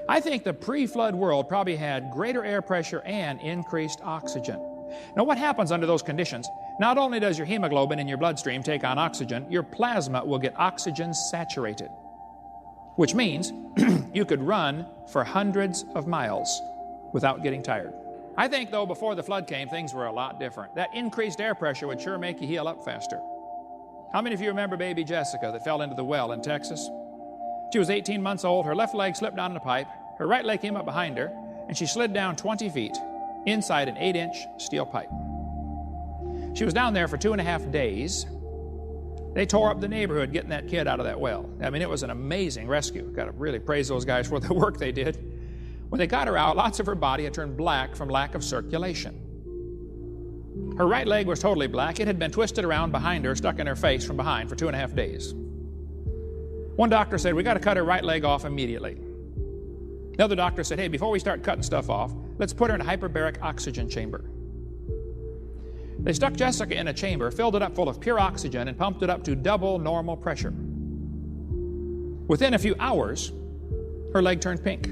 I think the pre-flood world probably had greater air pressure and increased oxygen. Now, what happens under those conditions? Not only does your hemoglobin in your bloodstream take on oxygen, your plasma will get oxygen saturated, which means you could run for hundreds of miles without getting tired. I think, though, before the flood came, things were a lot different. That increased air pressure would sure make you heal up faster. How many of you remember baby Jessica that fell into the well in Texas? She was 18 months old, her left leg slipped down in the pipe, her right leg came up behind her, and she slid down 20 feet inside an 8-inch steel pipe. She was down there for 2.5 days. They tore up the neighborhood getting that kid out of that well. I mean, it was an amazing rescue. Got to really praise those guys for the work they did. When they got her out, lots of her body had turned black from lack of circulation. Her right leg was totally black. It had been twisted around behind her, stuck in her face from behind for 2.5 days. One doctor said, we got to cut her right leg off immediately. The other doctor said, hey, before we start cutting stuff off, let's put her in a hyperbaric oxygen chamber. They stuck Jessica in a chamber, filled it up full of pure oxygen, and pumped it up to double normal pressure. Within a few hours, her leg turned pink.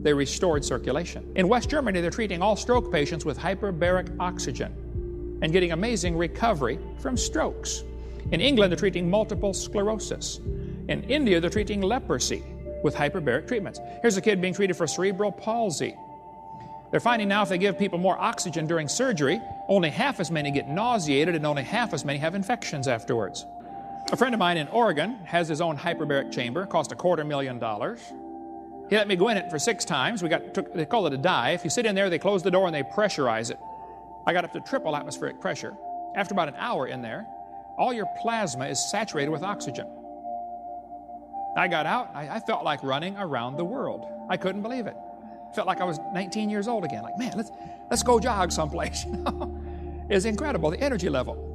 They restored circulation. In West Germany, they're treating all stroke patients with hyperbaric oxygen and getting amazing recovery from strokes. In England, they're treating multiple sclerosis. In India, they're treating leprosy with hyperbaric treatments. Here's a kid being treated for cerebral palsy. They're finding now if they give people more oxygen during surgery, only half as many get nauseated and only half as many have infections afterwards. A friend of mine in Oregon has his own hyperbaric chamber, cost $250,000. He let me go in it for 6 times. They call it a dive. You sit in there, they close the door and they pressurize it. I got up to triple atmospheric pressure. After about an hour in there, all your plasma is saturated with oxygen. I got out, I felt like running around the world. I couldn't believe it. Felt like I was 19 years old again. Like, man, let's go jog someplace. It's incredible, the energy level.